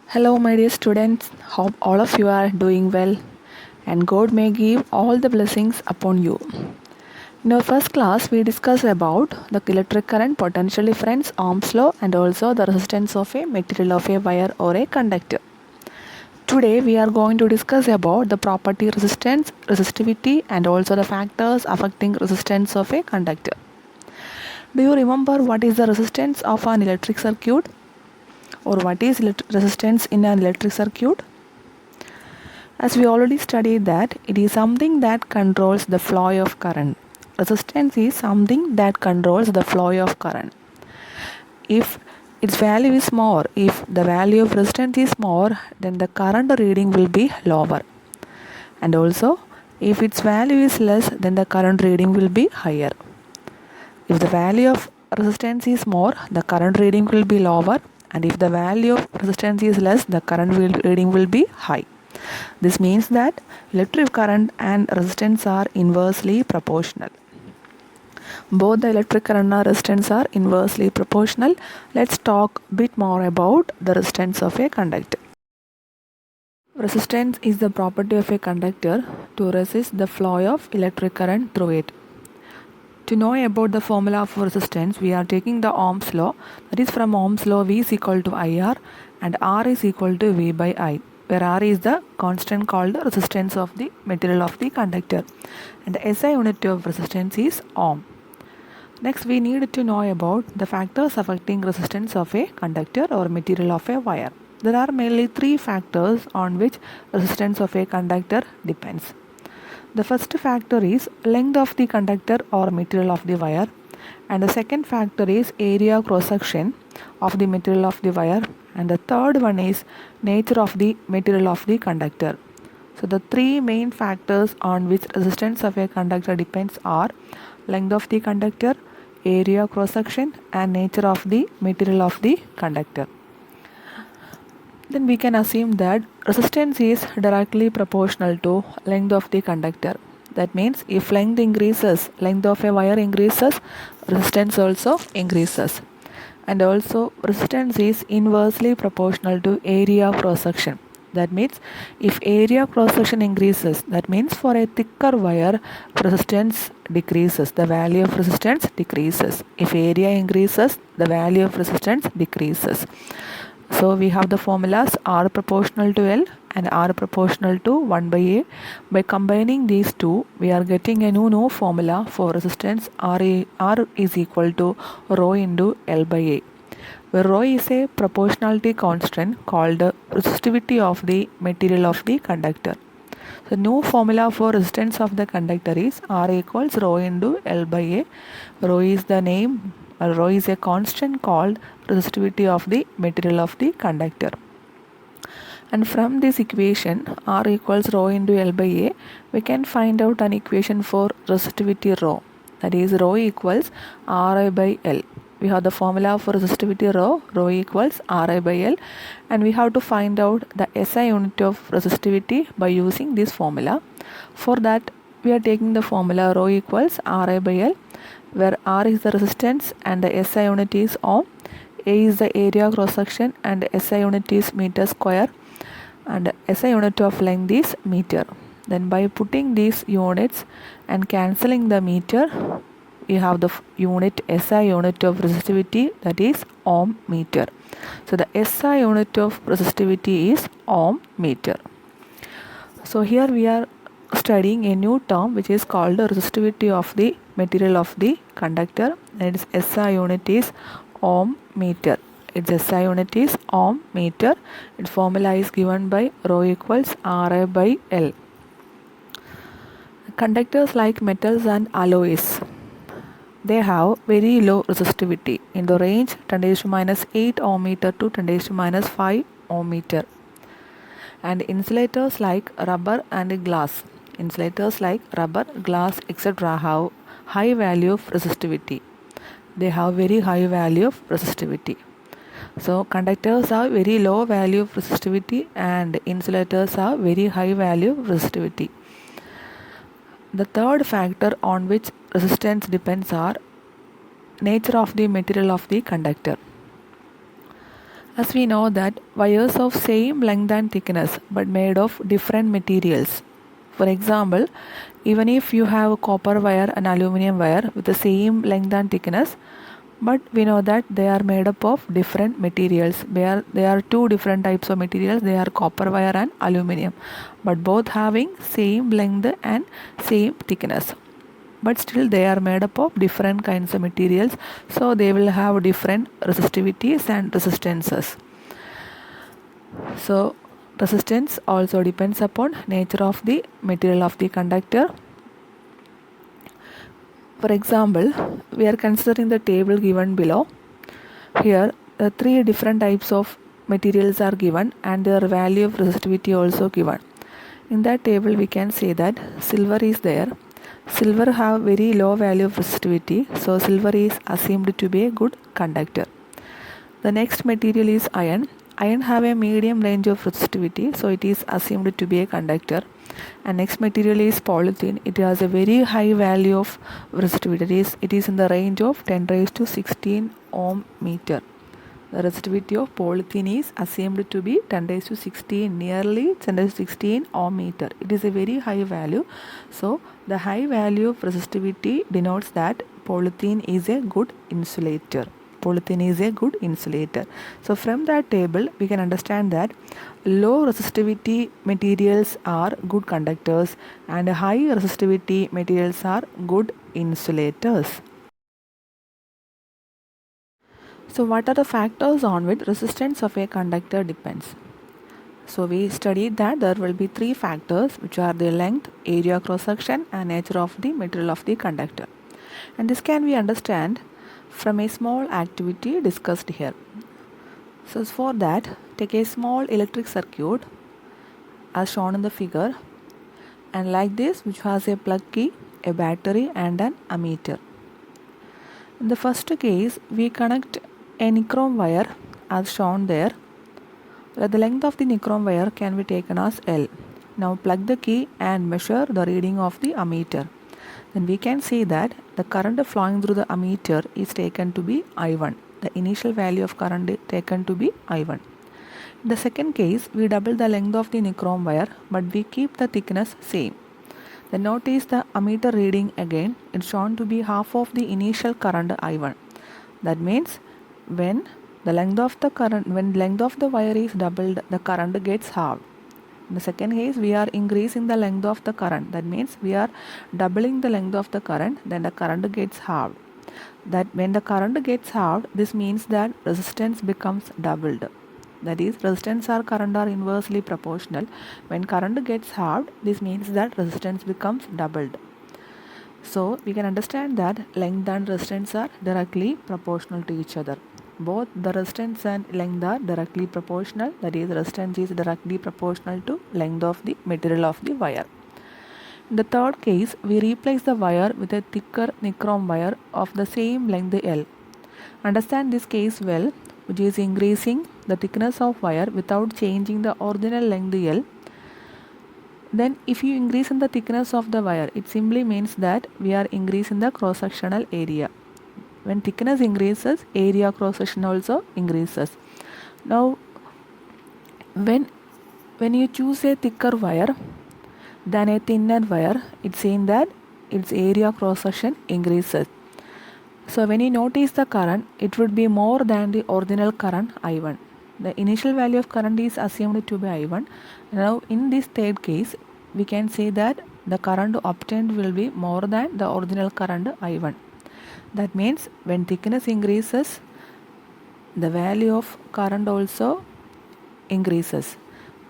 Hello, my dear students. Hope all of you are doing well and God may give all the blessings upon you. In our first class, we discussed about the electric current, potential difference, Ohm's law, and also the resistance of a material of a wire or a conductor. Today, we are going to discuss about the property resistance, resistivity, and also the factors affecting resistance of a conductor. Do you remember what is the resistance of an electric circuit, or what is resistance in an electric circuit? As we already studied that it is something that controls the flow of current. Resistance is something that controls the flow of current. If its value is more, if the value of resistance is more, then the current reading will be lower. And also, if its value is less, then the current reading will be higher. If the value of resistance is more, the current reading will be lower. And if the value of resistance is less, the current reading will be high. This means that electric current and resistance are inversely proportional. Both the electric current and resistance are inversely proportional. Let's talk a bit more about the resistance of a conductor. Resistance is the property of a conductor to resist the flow of electric current through it. To know about the formula for resistance, we are taking the Ohm's law. That is, from Ohm's law, V is equal to IR and R is equal to V by I, where R is the constant called the resistance of the material of the conductor and the SI unit of resistance is Ohm. Next, we need to know about the factors affecting resistance of a conductor or material of a wire. There are mainly three factors on which resistance of a conductor depends. The first factor is length of the conductor or material of the wire, and the second factor is area cross section of the material of the wire, and the third one is nature of the material of the conductor. So the three main factors on which resistance of a conductor depends are length of the conductor, area cross section, and nature of the material of the conductor. Then we can assume that resistance is directly proportional to length of the conductor. That means if length increases, length of a wire increases, resistance also increases. And also resistance is inversely proportional to area cross section. That means if area cross section increases, that means for a thicker wire resistance decreases, the value of resistance decreases. If area increases, the value of resistance decreases. So we have the formulas R proportional to L and R proportional to 1 by A. By combining these two, we are getting a new formula for resistance. R is equal to rho into L by A, where rho is a proportionality constant called resistivity of the material of the conductor. So new formula for resistance of the conductor is R equals rho into L by A. Rho is the name, rho is a constant called resistivity of the material of the conductor. And from this equation R equals rho into L by A, we can find out an equation for resistivity rho. That is rho equals Ri by L. We have the formula for resistivity rho equals Ri by L, and we have to find out the SI unit of resistivity by using this formula. For that, we are taking the formula rho equals Ri by L, where R is the resistance and the SI unit is Ohm, A is the area cross section and SI unit is meter square, and SI unit of length is meter. Then by putting these units and cancelling the meter, we have the unit SI unit of resistivity, that is Ohm meter. So the SI unit of resistivity is Ohm meter. So here we are studying a new term which is called the resistivity of the material of the conductor, and its SI unit is Ohm meter. Its SI unit is Ohm meter. Its formula is given by rho equals Ri by L. Conductors like metals and alloys, they have very low resistivity in the range 10⁻⁸ ohm meter to 10⁻⁵ ohm meter. And insulators like rubber and glass, etc. have high value of resistivity. They have very high value of resistivity. So conductors have very low value of resistivity and insulators have very high value of resistivity. The third factor on which resistance depends are nature of the material of the conductor. As we know that wires of same length and thickness but made of different materials. For example, even if you have a copper wire and aluminum wire with the same length and thickness, but we know that they are made up of different materials. They are two different types of materials. They are copper wire and aluminum, but both having same length and same thickness, but still they are made up of different kinds of materials, so they will have different resistivities and resistances. So resistance also depends upon nature of the material of the conductor. For example, we are considering the table given below. Here the three different types of materials are given and their value of resistivity also given. In that table we can say that silver is there. Silver have very low value of resistivity, so silver is assumed to be a good conductor. The next material is iron. Iron have a medium range of resistivity, so it is assumed to be a conductor. And next material is polythene. It has a very high value of resistivity. It is in the range of 10 raised to 16 ohm meter. The resistivity of polythene is assumed to be 10 raised to 16, nearly 10 raised to 16 ohm meter. It is a very high value. So the high value of resistivity denotes that polythene is a good insulator. Polythene is a good insulator. So from that table we can understand that low resistivity materials are good conductors and high resistivity materials are good insulators. So what are the factors on which resistance of a conductor depends? So we studied that there will be three factors, which are the length, area cross section and nature of the material of the conductor. And this can be understand from a small activity discussed here. So for that, take a small electric circuit as shown in the figure, and like this, which has a plug key, a battery and an ammeter. In the first case, we connect a nichrome wire as shown there. The length of the nichrome wire can be taken as L. Now plug the key and measure the reading of the ammeter. Then we can see that the current flowing through the ammeter is taken to be I1. The initial value of current is taken to be I1. In the second case, we double the length of the nichrome wire, but we keep the thickness same. Then notice the ammeter reading again. It's shown to be half of the initial current I1. That means when the length of the wire is doubled, the current gets halved. In the second case, we are increasing the length of the current. That means we are doubling the length of the current, then the current gets halved. That when the current gets halved, this means that resistance becomes doubled. That is, resistance or current are inversely proportional. When current gets halved, this means that resistance becomes doubled. So we can understand that length and resistance are directly proportional to each other. Both the resistance and length are directly proportional. That is, resistance is directly proportional to length of the material of the wire. In the third case, we replace the wire with a thicker nichrome wire of the same length L. Understand this case well, which is increasing the thickness of wire without changing the original length L. Then if you increase in the thickness of the wire, it simply means that we are increasing the cross-sectional area. When thickness increases, area cross section also increases. Now when you choose a thicker wire than a thinner wire, it's saying that its area cross section increases. So when you notice the current, it would be more than the original current I1. The initial value of current is assumed to be I1. Now in this third case, we can say that the current obtained will be more than the original current I1. That means when thickness increases, the value of current also increases.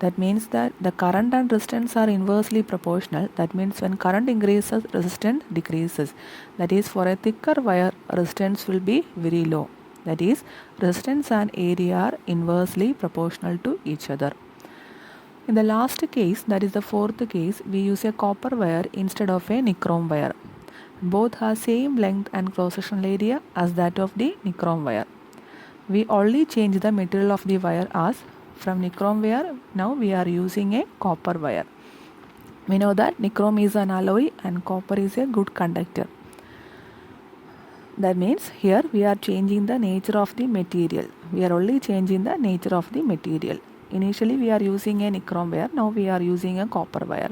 That means that the current and resistance are inversely proportional. That means when current increases, resistance decreases. That is, for a thicker wire, resistance will be very low. That is, resistance and area are inversely proportional to each other. In the last case, that is the fourth case, we use a copper wire instead of a nichrome wire. Both have same length and cross-sectional area as that of the nichrome wire. We only change the material of the wire as from nichrome wire, now we are using a copper wire. We know that nichrome is an alloy and copper is a good conductor. That means here we are changing the nature of the material. We are only changing the nature of the material. Initially we are using a nichrome wire, now we are using a copper wire.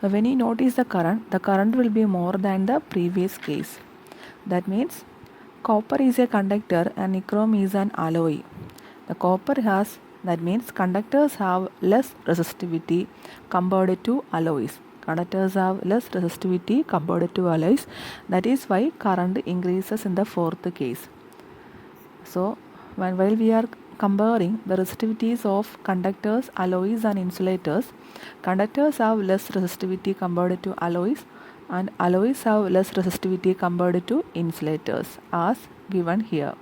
When you notice the current will be more than the previous case. That means copper is a conductor and nichrome is an alloy. The copper has, that means conductors have less resistivity compared to alloys. Conductors have less resistivity compared to alloys. That is why current increases in the fourth case. So while we are comparing the resistivities of conductors, alloys and insulators, conductors have less resistivity compared to alloys and alloys have less resistivity compared to insulators as given here.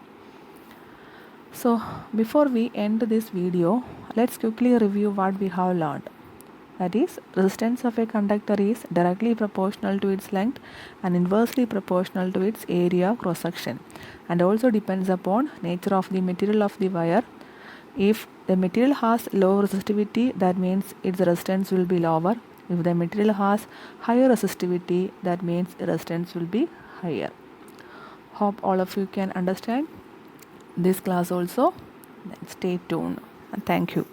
So before we end this video, let's quickly review what we have learned. That is, resistance of a conductor is directly proportional to its length and inversely proportional to its area of cross section, and also depends upon nature of the material of the wire. If the material has low resistivity, that means its resistance will be lower. If the material has higher resistivity, that means resistance will be higher. Hope all of you can understand this class also. Stay tuned and thank you.